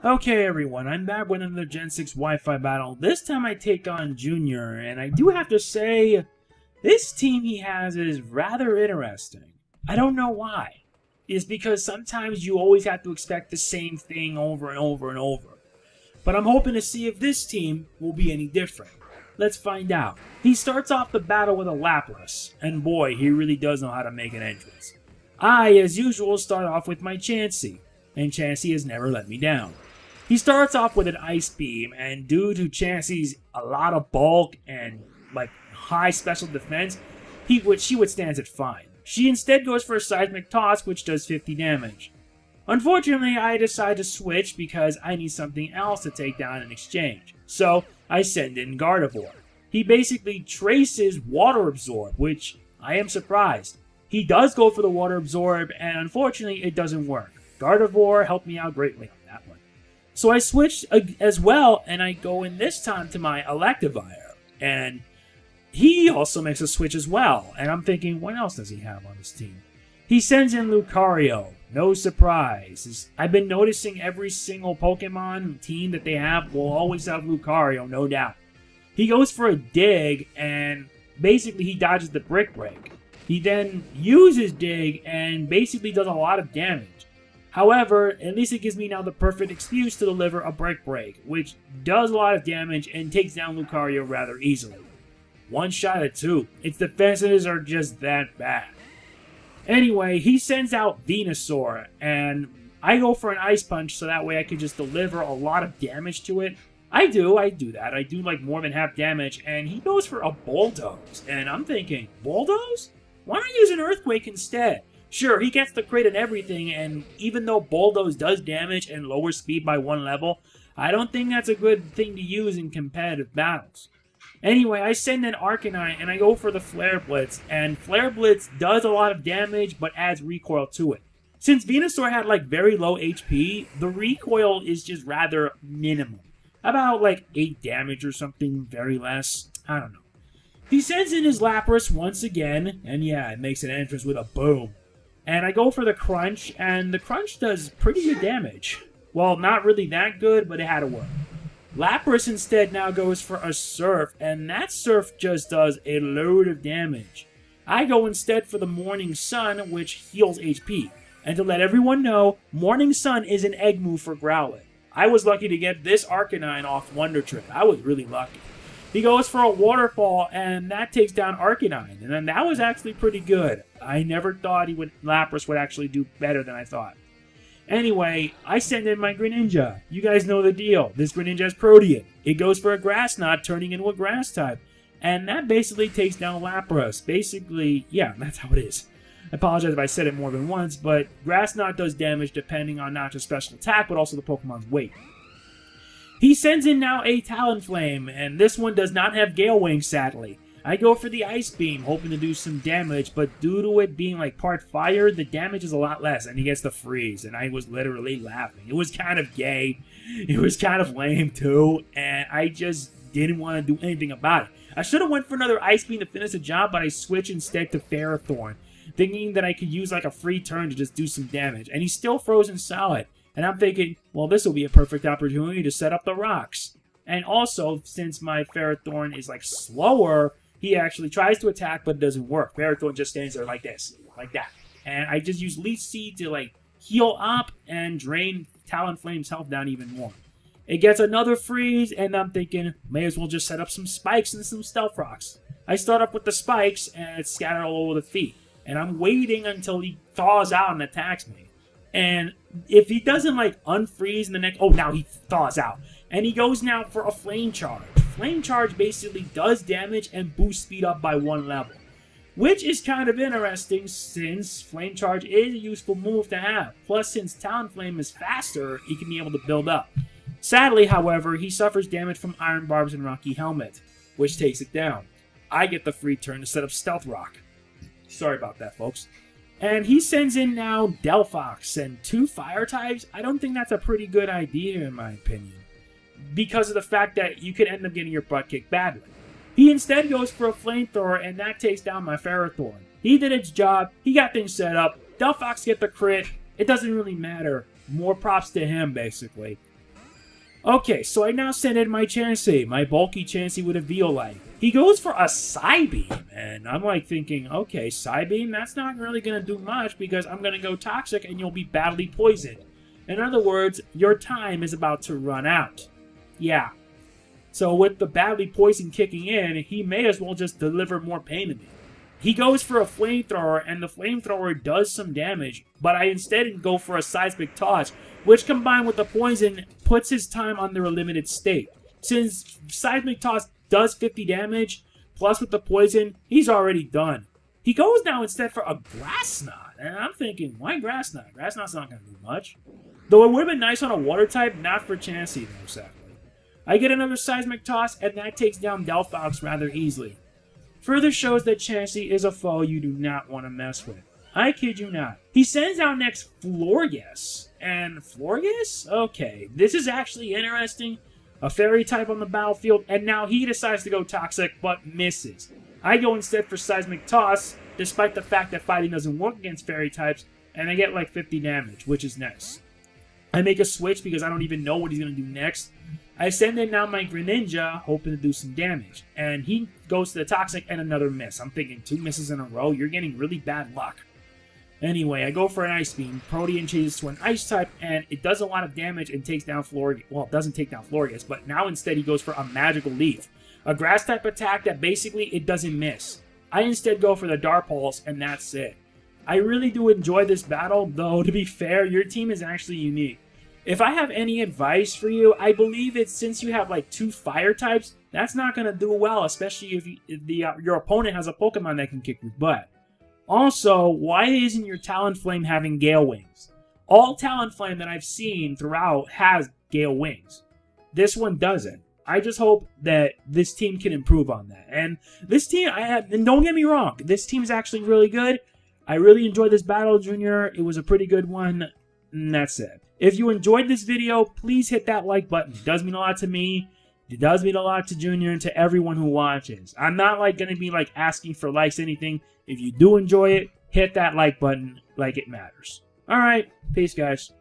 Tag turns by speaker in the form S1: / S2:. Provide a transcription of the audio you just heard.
S1: Okay everyone, I'm back with another Gen 6 Wi-Fi battle. This time I take on Junior, and I do have to say, this team he has is rather interesting. I don't know why. It's because sometimes you always have to expect the same thing over and over and over. But I'm hoping to see if this team will be any different. Let's find out. He starts off the battle with a Lapras, and boy, he really does know how to make an entrance. I, as usual, start off with my Chansey, and Chansey has never let me down. He starts off with an Ice Beam, and due to Chansey's a lot of bulk and high special defense, she withstands it fine. She instead goes for a Seismic Toss, which does 50 damage. Unfortunately, I decide to switch because I need something else to take down in exchange. So, I send in Gardevoir. He basically traces Water Absorb, which I am surprised. He does go for the Water Absorb, and unfortunately, it doesn't work. Gardevoir helped me out greatly on that one. So I switch as well, and I go in this time to my Electivire. And he also makes a switch as well. And I'm thinking, what else does he have on his team? He sends in Lucario. No surprise. I've been noticing every single Pokemon team that they have will always have Lucario, no doubt. He goes for a Dig, and basically he dodges the Brick Break. He then uses Dig, and basically does a lot of damage. However, at least it gives me now the perfect excuse to deliver a Brick Break, which does a lot of damage and takes down Lucario rather easily. One shot at two. Its defenses are just that bad. Anyway, he sends out Venusaur, and I go for an Ice Punch so that way I can just deliver a lot of damage to it. I do that. I do like more than half damage, and he goes for a Bulldoze. And I'm thinking, Bulldoze? Why not use an Earthquake instead? Sure, he gets the crit and everything, and even though Bulldoze does damage and lowers speed by 1 level, I don't think that's a good thing to use in competitive battles. Anyway, I send in Arcanine, and I go for the Flare Blitz, and Flare Blitz does a lot of damage, but adds recoil to it. Since Venusaur had very low HP, the recoil is just rather minimal. About 8 damage or something, very less. I don't know. He sends in his Lapras once again, and yeah, it makes an entrance with a boom. And I go for the Crunch, and the Crunch does pretty good damage. Well, not really that good, but it had to work. Lapras instead now goes for a Surf, and that Surf just does a load of damage. I go instead for the Morning Sun, which heals HP. And to let everyone know, Morning Sun is an egg move for Growlithe. I was lucky to get this Arcanine off Wonder Trip. I was really lucky. He goes for a Waterfall, and that takes down Arcanine. And then that was actually pretty good. I never thought Lapras would actually do better than I thought. Anyway, I send in my Greninja. You guys know the deal. This Greninja is Protean. It goes for a Grass Knot, turning into a Grass type. And that basically takes down Lapras. Basically, yeah, that's how it is. I apologize if I said it more than once, but Grass Knot does damage depending on not just special attack, but also the Pokemon's weight. He sends in now a Talonflame, and this one does not have Gale Wing, sadly. I go for the Ice Beam, hoping to do some damage, but due to it being part fire, the damage is a lot less, and he gets the freeze, and I was literally laughing. It was kind of gay, it was kind of lame too, and I just didn't want to do anything about it. I should have went for another Ice Beam to finish the job, but I switched instead to Ferrothorn, thinking that I could use a free turn to just do some damage, and he's still frozen solid. And I'm thinking, well, this will be a perfect opportunity to set up the rocks. And also, since my Ferrothorn is slower, he actually tries to attack, but it doesn't work. Ferrothorn just stands there like this, like that. And I just use Leech Seed to heal up and drain Talonflame's health down even more. It gets another freeze, and I'm thinking, may as well just set up some spikes and some stealth rocks. I start up with the spikes, and it's scattered all over the feet. And I'm waiting until he thaws out and attacks me. And if he doesn't unfreeze in the next... Oh, now he thaws out. And he goes now for a Flame Charge. Flame Charge basically does damage and boosts speed up by 1 level. Which is kind of interesting since Flame Charge is a useful move to have. Plus, since Talonflame is faster, he can be able to build up. Sadly, however, he suffers damage from Iron Barbs and Rocky Helmet, which takes it down. I get the free turn to set up Stealth Rock. Sorry about that, folks. And he sends in now Delphox and 2 fire types. I don't think that's a pretty good idea in my opinion, because of the fact that you could end up getting your butt kicked badly. He instead goes for a Flamethrower, and that takes down my Ferrothorn. He did its job. He got things set up. Delphox get the crit. It doesn't really matter. More props to him, basically. Okay, so I now send in my Chansey, my bulky Chansey with a Violite. He goes for a Psybeam, and I'm like thinking, okay, Psybeam, that's not really going to do much because I'm going to go Toxic and you'll be badly poisoned. In other words, your time is about to run out. Yeah. So with the badly poisoned kicking in, he may as well just deliver more pain to me. He goes for a Flamethrower, and the Flamethrower does some damage, but I instead go for a Seismic Toss, which combined with the poison puts his time under a limited state. Since Seismic Toss does 50 damage, plus with the poison, he's already done. He goes now instead for a Grass Knot, and I'm thinking, why Grass Knot? Grass Knot's not going to do much. Though it would have been nice on a Water type, not for Chansey though, sadly. I get another Seismic Toss, and that takes down Delphox rather easily. Further shows that Chansey is a foe you do not want to mess with. I kid you not. He sends out next Florges. And Florges? Okay, this is actually interesting. A Fairy type on the battlefield, and now he decides to go Toxic, but misses. I go instead for Seismic Toss, despite the fact that fighting doesn't work against Fairy types, and I get like 50 damage, which is nice. I make a switch because I don't even know what he's going to do next. I send in now my Greninja, hoping to do some damage. And he goes to the Toxic and another miss. I'm thinking 2 misses in a row. You're getting really bad luck. Anyway, I go for an Ice Beam. Protean changes to an Ice type, and it does a lot of damage and takes down Florges. Well, it doesn't take down Florges, but now instead he goes for a Magical Leaf. A Grass type attack that basically it doesn't miss. I instead go for the Dark Pulse, and that's it. I really do enjoy this battle, though to be fair, your team is actually unique. If I have any advice for you, I believe it's since you have like 2 fire types, that's not going to do well, especially if your opponent has a Pokemon that can kick your butt. Also, why isn't your Talonflame having Gale Wings? All Talonflame that I've seen throughout has Gale Wings. This one doesn't. I just hope that this team can improve on that. And this team, and don't get me wrong, this team is actually really good. I really enjoyed this battle, Junior. It was a pretty good one, and that's it. If you enjoyed this video, please hit that like button. It does mean a lot to me. It does mean a lot to Junior and to everyone who watches. I'm not like going to be like asking for likes, anything. If you do enjoy it, hit that like button like it matters. Alright, peace guys.